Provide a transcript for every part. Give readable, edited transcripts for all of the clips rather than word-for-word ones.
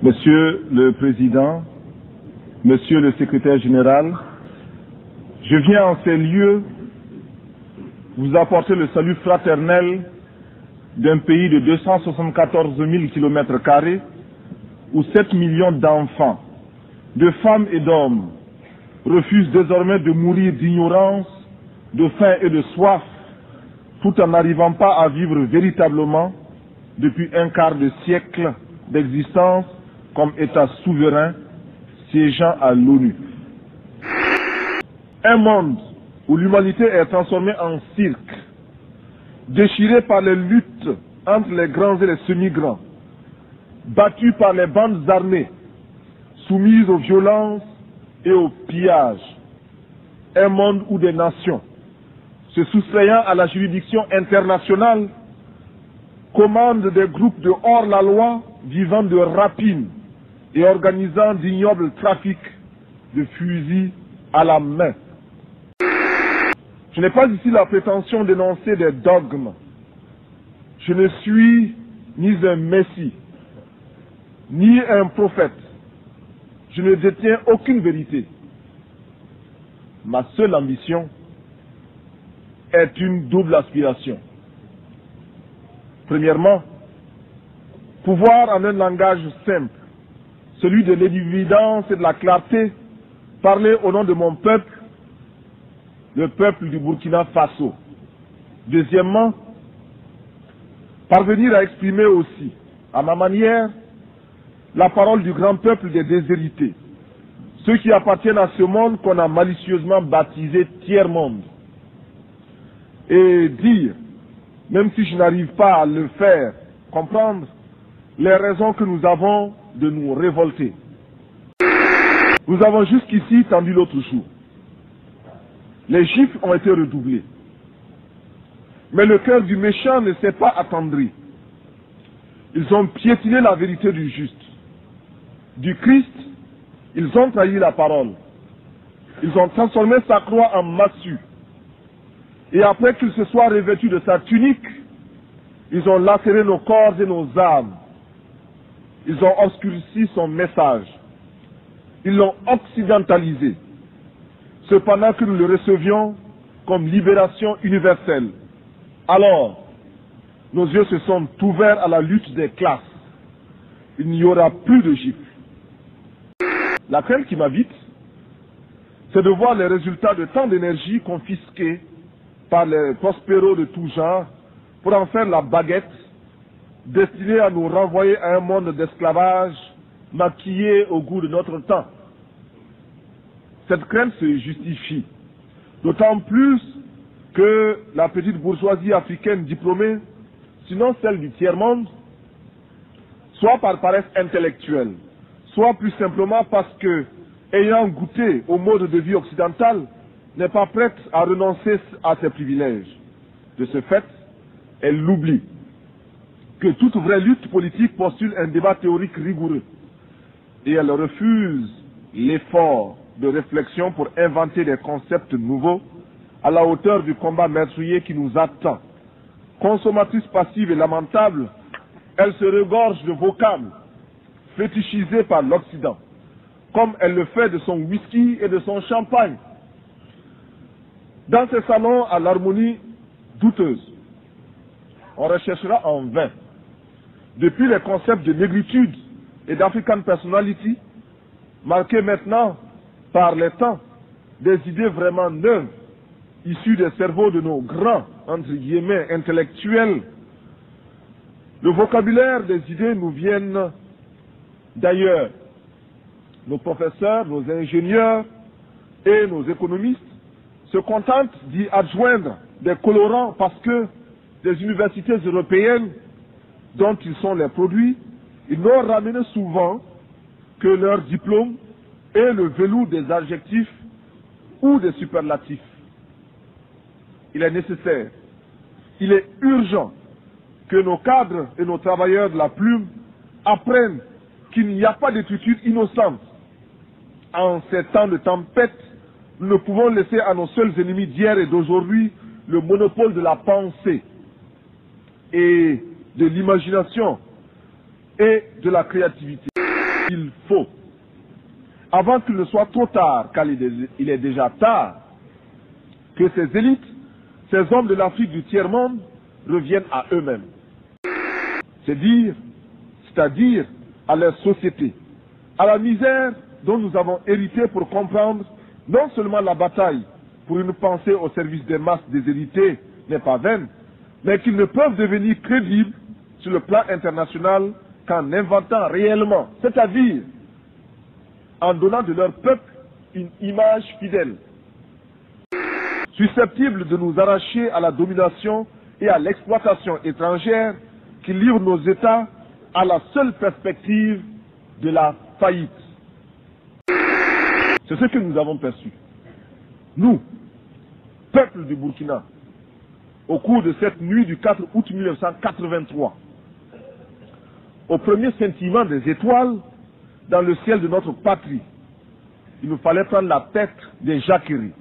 Monsieur le Président, Monsieur le Secrétaire général, je viens en ces lieux vous apporter le salut fraternel d'un pays de 274 000 km² où 7 millions d'enfants, de femmes et d'hommes refusent désormais de mourir d'ignorance, de faim et de soif, tout en n'arrivant pas à vivre véritablement depuis un quart de siècle d'existence comme État souverain siégeant à l'ONU. Un monde où l'humanité est transformée en cirque, déchirée par les luttes entre les grands et les semi-grands, battue par les bandes armées, soumise aux violences et aux pillages. Un monde où des nations, se soustrayant à la juridiction internationale, commandent des groupes de hors-la-loi vivant de rapines et organisant d'ignobles trafics de fusils à la main. Je n'ai pas ici la prétention d'énoncer des dogmes. Je ne suis ni un messie, ni un prophète. Je ne détiens aucune vérité. Ma seule ambition est une double aspiration. Premièrement, pouvoir en un langage simple, celui de l'évidence et de la clarté, parler au nom de mon peuple, le peuple du Burkina Faso. Deuxièmement, parvenir à exprimer aussi, à ma manière, la parole du grand peuple des déshérités, ceux qui appartiennent à ce monde qu'on a malicieusement baptisé tiers-monde, et dire, même si je n'arrive pas à le faire comprendre, les raisons que nous avons de nous révolter. Nous avons jusqu'ici tendu l'autre jour. Les chiffres ont été redoublés. Mais le cœur du méchant ne s'est pas attendri. Ils ont piétiné la vérité du juste. Du Christ, ils ont trahi la parole. Ils ont transformé sa croix en massue. Et après qu'il se soit revêtu de sa tunique, ils ont lacéré nos corps et nos âmes. Ils ont obscurci son message. Ils l'ont occidentalisé. Cependant que nous le recevions comme libération universelle. Alors, nos yeux se sont ouverts à la lutte des classes. Il n'y aura plus de gifles. La crainte qui m'habite, c'est de voir les résultats de tant d'énergie confisquée par les prospéros de tout genre pour en faire la baguette destinée à nous renvoyer à un monde d'esclavage maquillé au goût de notre temps. Cette crainte se justifie, d'autant plus que la petite bourgeoisie africaine diplômée, sinon celle du tiers-monde, soit par paresse intellectuelle, soit plus simplement parce que, ayant goûté au mode de vie occidental, n'est pas prête à renoncer à ses privilèges. De ce fait, elle l'oublie que toute vraie lutte politique postule un débat théorique rigoureux et elle refuse l'effort de réflexion pour inventer des concepts nouveaux à la hauteur du combat meurtrier qui nous attend. Consommatrice passive et lamentable, elle se regorge de vocables fétichisés par l'Occident, comme elle le fait de son whisky et de son champagne. Dans ces salons à l'harmonie douteuse, on recherchera en vain, depuis les concepts de négritude et d'African personality, marqués maintenant par les temps, des idées vraiment neuves, issues des cerveaux de nos grands, entre guillemets, intellectuels. Le vocabulaire des idées nous viennent d'ailleurs. Nos professeurs, nos ingénieurs et nos économistes se contentent d'y adjoindre des colorants parce que des universités européennes dont ils sont les produits, ils n'ont ramené souvent que leur diplôme et le velours des adjectifs ou des superlatifs. Il est nécessaire, il est urgent que nos cadres et nos travailleurs de la plume apprennent qu'il n'y a pas d'écriture innocente. En ces temps de tempête, nous ne pouvons laisser à nos seuls ennemis d'hier et d'aujourd'hui le monopole de la pensée et de l'imagination et de la créativité. Il faut, avant qu'il ne soit trop tard, car il est déjà tard, que ces élites, ces hommes de l'Afrique du tiers-monde reviennent à eux-mêmes. C'est-à-dire à leur société, à la misère dont nous avons hérité pour comprendre non seulement la bataille pour une pensée au service des masses déshéritées n'est pas vaine, mais qu'ils ne peuvent devenir crédibles sur le plan international qu'en inventant réellement, c'est-à-dire en donnant de leur peuple une image fidèle, susceptible de nous arracher à la domination et à l'exploitation étrangère qui livre nos États à la seule perspective de la faillite. C'est ce que nous avons perçu. Nous, peuple du Burkina, au cours de cette nuit du 4 août 1983, au premier scintillement des étoiles dans le ciel de notre patrie, il nous fallait prendre la tête des jacqueries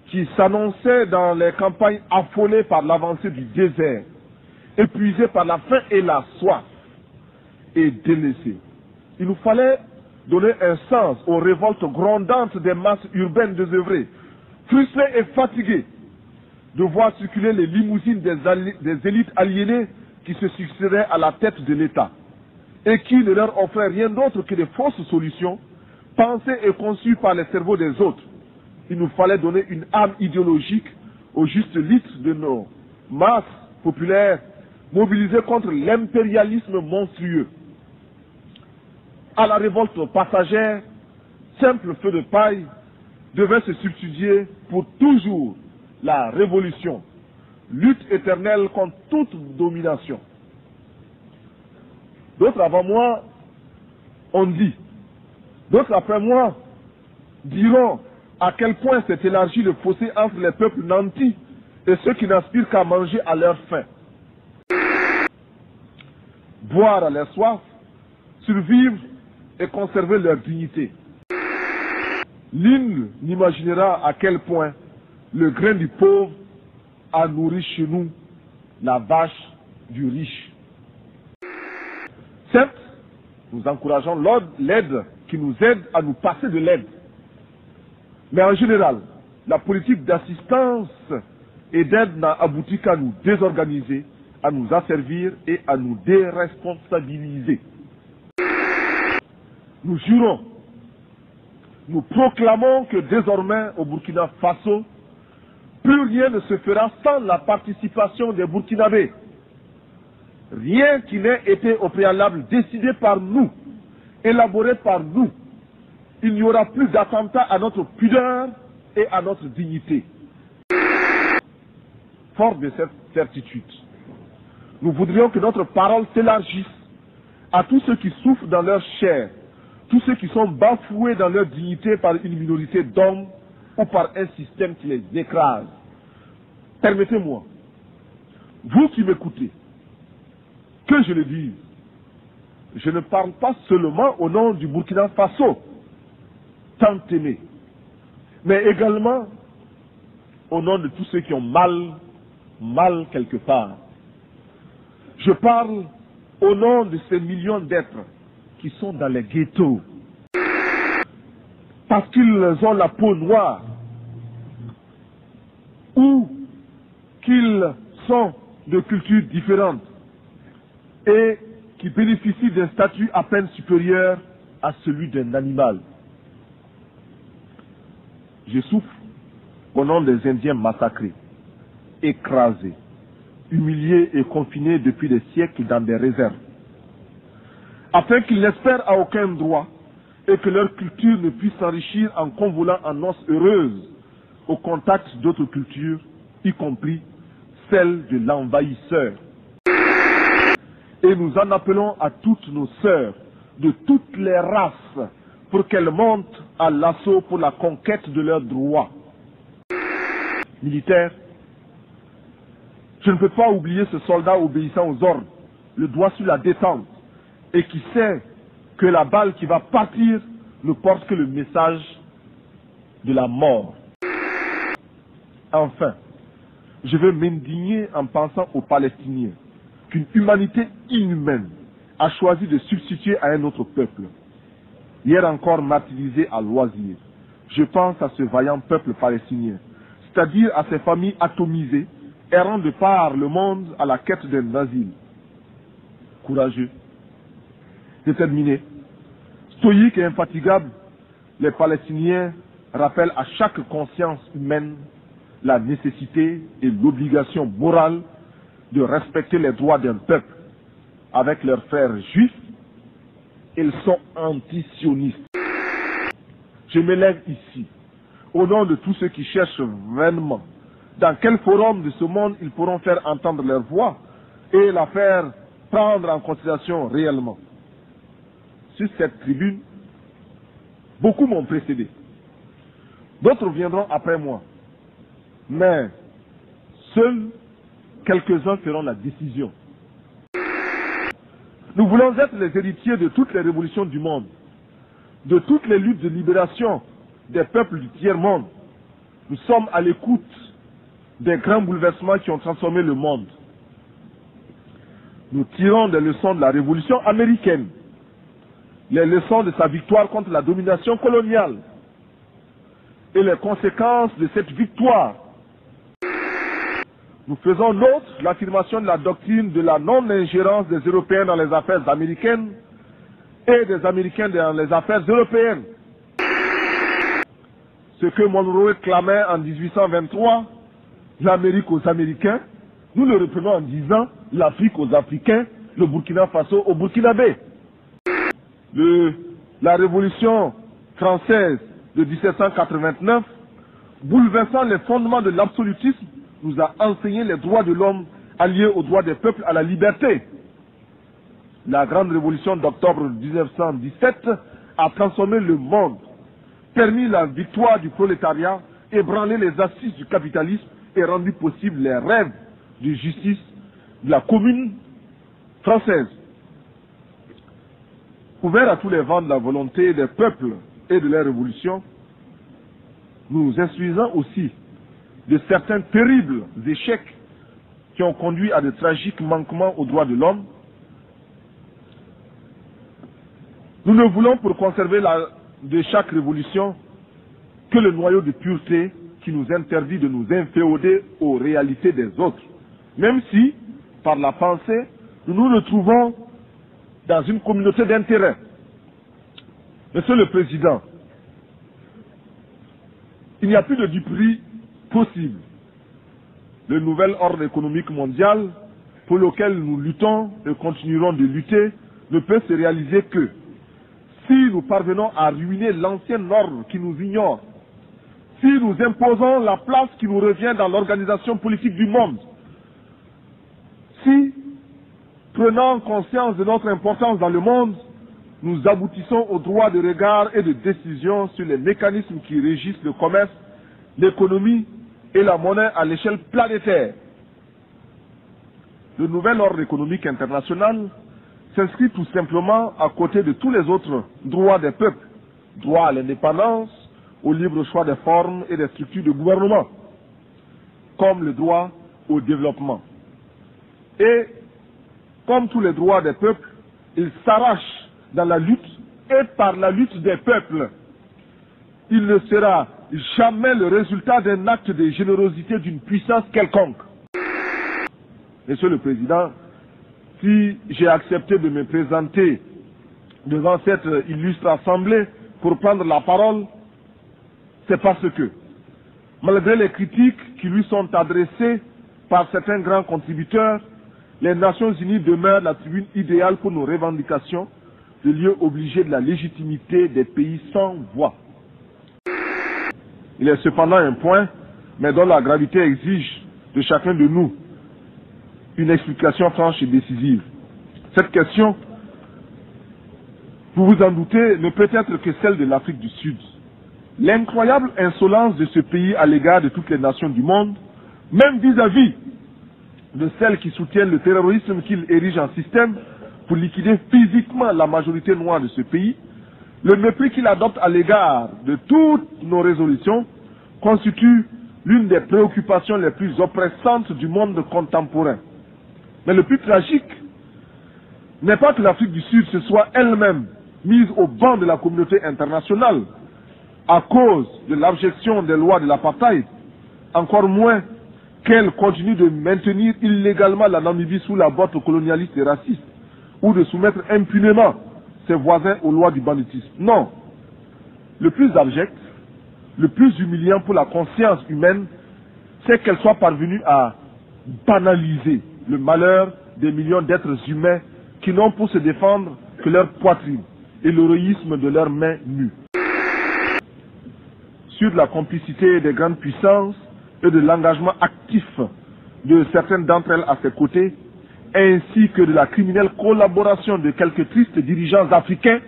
qui s'annonçaient dans les campagnes affolées par l'avancée du désert, épuisées par la faim et la soif, et délaissées. Il nous fallait donner un sens aux révoltes grondantes des masses urbaines désœuvrées, frustrées et fatiguées de voir circuler les limousines des élites aliénées qui se succédaient à la tête de l'État et qui ne leur offraient rien d'autre que des fausses solutions pensées et conçues par les cerveaux des autres. Il nous fallait donner une âme idéologique au juste litre de nos masses populaires mobilisées contre l'impérialisme monstrueux. À la révolte passagère, simple feu de paille devait se substituer pour toujours la révolution, lutte éternelle contre toute domination. D'autres avant moi ont dit, d'autres après moi diront à quel point s'est élargi le fossé entre les peuples nantis et ceux qui n'aspirent qu'à manger à leur faim. Boire à leur soif, survivre et conserver leur dignité. Nul n'imaginera à quel point le grain du pauvre a nourri chez nous la vache du riche. Certes, nous encourageons l'aide qui nous aide à nous passer de l'aide. Mais en général, la politique d'assistance et d'aide n'a abouti qu'à nous désorganiser, à nous asservir et à nous déresponsabiliser. Nous jurons, nous proclamons que désormais au Burkina Faso, plus rien ne se fera sans la participation des Burkinabés. Rien qui n'ait été au préalable décidé par nous, élaboré par nous. Il n'y aura plus d'attentat à notre pudeur et à notre dignité. Fort de cette certitude, nous voudrions que notre parole s'élargisse à tous ceux qui souffrent dans leur chair, tous ceux qui sont bafoués dans leur dignité par une minorité d'hommes ou par un système qui les écrase. Permettez-moi, vous qui m'écoutez, que je le dise, je ne parle pas seulement au nom du Burkina Faso, tant aimé, mais également au nom de tous ceux qui ont mal quelque part. Je parle au nom de ces millions d'êtres qui sont dans les ghettos, parce qu'ils ont la peau noire, ou qu'ils sont de cultures différentes, et qui bénéficient d'un statut à peine supérieur à celui d'un animal. Je souffre au nom des Indiens massacrés, écrasés, humiliés et confinés depuis des siècles dans des réserves, afin qu'ils n'espèrent à aucun droit et que leur culture ne puisse s'enrichir en convolant en noces heureuses au contact d'autres cultures, y compris celle de l'envahisseur. Et nous en appelons à toutes nos sœurs de toutes les races pour qu'elles montent à l'assaut pour la conquête de leurs droits. Militaires, je ne peux pas oublier ce soldat obéissant aux ordres, le doigt sur la détente, et qui sait que la balle qui va partir ne porte que le message de la mort. Enfin, je veux m'indigner en pensant aux Palestiniens qu'une humanité inhumaine, a choisi de substituer à un autre peuple, hier encore martyrisé à loisir. Je pense à ce vaillant peuple palestinien, c'est-à-dire à ces familles atomisées, errant de par le monde à la quête d'un asile. Courageux, déterminés, stoïques et infatigables, les Palestiniens rappellent à chaque conscience humaine la nécessité et l'obligation morale de respecter les droits d'un peuple avec leurs frères juifs. Ils sont anti-sionistes. Je m'élève ici, au nom de tous ceux qui cherchent vainement dans quel forum de ce monde ils pourront faire entendre leur voix et la faire prendre en considération réellement. Sur cette tribune, beaucoup m'ont précédé. D'autres viendront après moi. Mais seuls quelques-uns feront la décision. Nous voulons être les héritiers de toutes les révolutions du monde, de toutes les luttes de libération des peuples du tiers-monde. Nous sommes à l'écoute des grands bouleversements qui ont transformé le monde. Nous tirons des leçons de la révolution américaine, les leçons de sa victoire contre la domination coloniale et les conséquences de cette victoire. Nous faisons nôtre l'affirmation de la doctrine de la non-ingérence des Européens dans les affaires américaines et des Américains dans les affaires européennes. Ce que Monroe clamait en 1823, l'Amérique aux Américains, nous le reprenons en disant l'Afrique aux Africains, le Burkina Faso aux Burkinabés. La Révolution française de 1789, bouleversant les fondements de l'absolutisme, nous a enseigné les droits de l'homme alliés aux droits des peuples à la liberté. La grande révolution d'octobre 1917 a transformé le monde, permis la victoire du prolétariat, ébranlé les assises du capitalisme et rendu possible les rêves de justice de la commune française. Ouvert à tous les vents de la volonté des peuples et de leur révolution, nous instruisons aussi de certains terribles échecs qui ont conduit à de tragiques manquements aux droits de l'homme. Nous ne voulons pour conserver de chaque révolution que le noyau de pureté qui nous interdit de nous inféoder aux réalités des autres, même si, par la pensée, nous nous retrouvons dans une communauté d'intérêts. Monsieur le Président, il n'y a plus de duperie possible. Le nouvel ordre économique mondial pour lequel nous luttons et continuerons de lutter ne peut se réaliser que si nous parvenons à ruiner l'ancien ordre qui nous ignore, si nous imposons la place qui nous revient dans l'organisation politique du monde, si, prenant conscience de notre importance dans le monde, nous aboutissons au droit de regard et de décision sur les mécanismes qui régissent le commerce, l'économie et la monnaie à l'échelle planétaire. Le nouvel ordre économique international s'inscrit tout simplement à côté de tous les autres droits des peuples, droit à l'indépendance, au libre choix des formes et des structures de gouvernement, comme le droit au développement. Et, comme tous les droits des peuples, il s'arrache dans la lutte et par la lutte des peuples. Il ne sera jamais le résultat d'un acte de générosité d'une puissance quelconque. Monsieur le Président, si j'ai accepté de me présenter devant cette illustre assemblée pour prendre la parole, c'est parce que, malgré les critiques qui lui sont adressées par certains grands contributeurs, les Nations Unies demeurent la tribune idéale pour nos revendications, le lieu obligé de la légitimité des pays sans voix. Il est cependant un point, mais dont la gravité exige de chacun de nous une explication franche et décisive. Cette question, vous vous en doutez, ne peut être que celle de l'Afrique du Sud. L'incroyable insolence de ce pays à l'égard de toutes les nations du monde, même vis-à-vis de celles qui soutiennent le terrorisme qu'il érige en système pour liquider physiquement la majorité noire de ce pays, le mépris qu'il adopte à l'égard de toutes nos résolutions constitue l'une des préoccupations les plus oppressantes du monde contemporain. Mais le plus tragique, n'est pas que l'Afrique du Sud se soit elle-même mise au banc de la communauté internationale à cause de l'abjection des lois de l'apartheid, encore moins qu'elle continue de maintenir illégalement la Namibie sous la botte colonialiste et raciste, ou de soumettre impunément ses voisins aux lois du banditisme. Non. Le plus abject, le plus humiliant pour la conscience humaine, c'est qu'elle soit parvenue à banaliser le malheur des millions d'êtres humains qui n'ont pour se défendre que leur poitrine et l'héroïsme de leurs mains nues. Sur la complicité des grandes puissances et de l'engagement actif de certaines d'entre elles à ses côtés, ainsi que de la criminelle collaboration de quelques tristes dirigeants africains,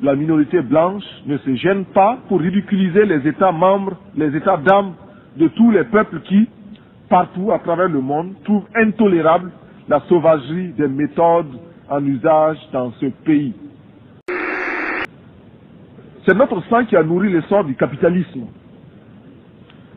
la minorité blanche ne se gêne pas pour ridiculiser les États membres, les États d'âme de tous les peuples qui, partout à travers le monde, trouvent intolérable la sauvagerie des méthodes en usage dans ce pays. C'est notre sang qui a nourri l'essor du capitalisme,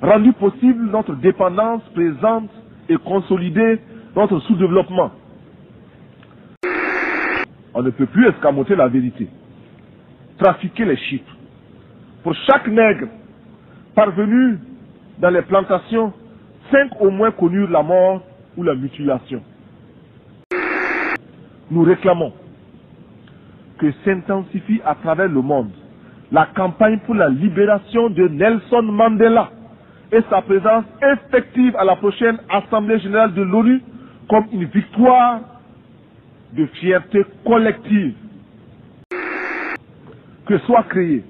rendu possible notre dépendance présente et consolidé notre sous-développement. On ne peut plus escamoter la vérité, trafiquer les chiffres. Pour chaque nègre parvenu dans les plantations, 5 au moins connurent la mort ou la mutilation. Nous réclamons que s'intensifie à travers le monde la campagne pour la libération de Nelson Mandela et sa présence effective à la prochaine Assemblée générale de l'ONU comme une victoire de fierté collective. Que soit créé,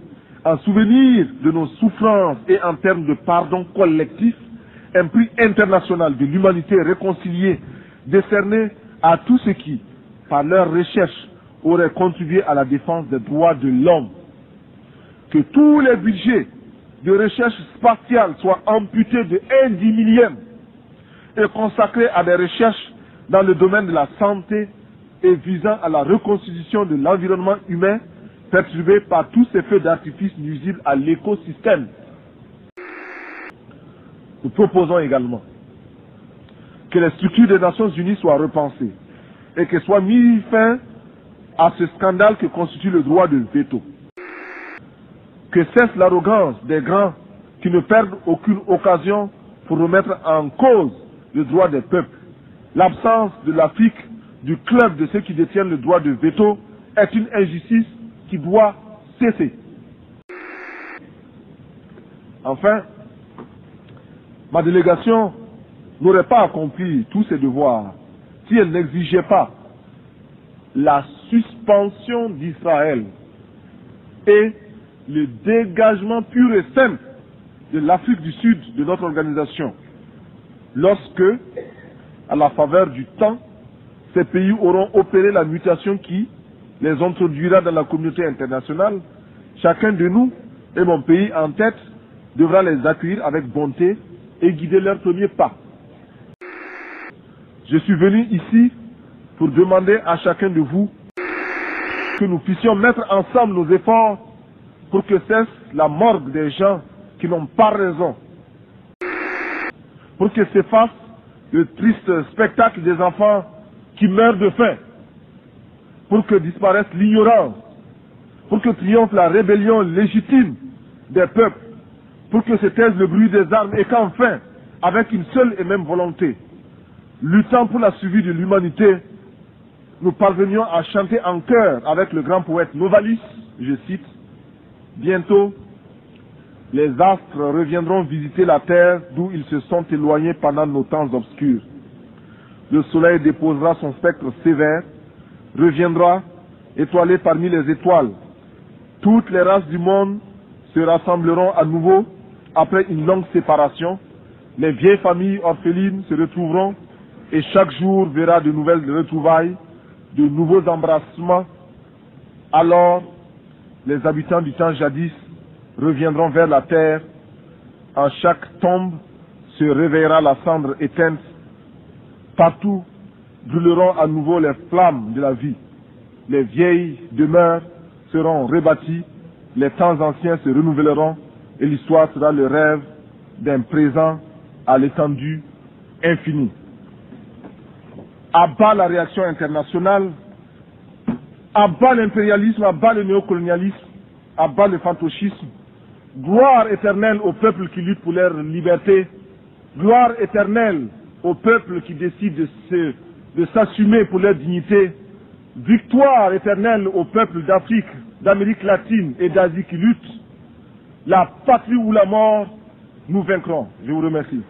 en souvenir de nos souffrances et en termes de pardon collectif, un prix international de l'humanité réconciliée décerné à tous ceux qui, par leur recherche, auraient contribué à la défense des droits de l'homme. Que tous les budgets de recherche spatiale soient amputés de 1/10 et consacrés à des recherches dans le domaine de la santé et visant à la reconstitution de l'environnement humain perturbé par tous ces feux d'artifice nuisibles à l'écosystème. Nous proposons également que les structures des Nations Unies soient repensées et que soit mis fin à ce scandale que constitue le droit de veto. Que cesse l'arrogance des grands qui ne perdent aucune occasion pour remettre en cause le droit des peuples. L'absence de l'Afrique du club de ceux qui détiennent le droit de veto est une injustice qui doit cesser. Enfin, ma délégation n'aurait pas accompli tous ses devoirs si elle n'exigeait pas la suspension d'Israël et le dégagement pur et simple de l'Afrique du Sud de notre organisation, lorsque, à la faveur du temps, ces pays auront opéré la mutation qui les introduira dans la communauté internationale. Chacun de nous, et mon pays en tête, devra les accueillir avec bonté et guider leurs premiers pas. Je suis venu ici pour demander à chacun de vous que nous puissions mettre ensemble nos efforts pour que cesse la morgue des gens qui n'ont pas raison, pour que s'efface le triste spectacle des enfants qui meurent de faim, pour que disparaisse l'ignorance, pour que triomphe la rébellion légitime des peuples, pour que se taise le bruit des armes et qu'enfin, avec une seule et même volonté, luttant pour la survie de l'humanité, nous parvenions à chanter en chœur avec le grand poète Novalis, je cite, « Bientôt, les astres reviendront visiter la terre d'où ils se sont éloignés pendant nos temps obscurs. Le soleil déposera son spectre sévère, reviendra étoilé parmi les étoiles. Toutes les races du monde se rassembleront à nouveau après une longue séparation. Les vieilles familles orphelines se retrouveront et chaque jour verra de nouvelles retrouvailles, de nouveaux embrassements. Alors, les habitants du temps jadis reviendront vers la terre. En chaque tombe se réveillera la cendre éteinte. Partout brûleront à nouveau les flammes de la vie. Les vieilles demeures seront rebâties, les temps anciens se renouvelleront et l'histoire sera le rêve d'un présent à l'étendue infinie. À bas la réaction internationale, à bas l'impérialisme, à bas le néocolonialisme, à bas le fantoschisme. Gloire éternelle aux peuples qui luttent pour leur liberté. Gloire éternelle aux peuples qui décident de s'assumer pour leur dignité. Victoire éternelle aux peuples d'Afrique, d'Amérique latine et d'Asie qui luttent. La patrie ou la mort, nous vaincrons. Je vous remercie.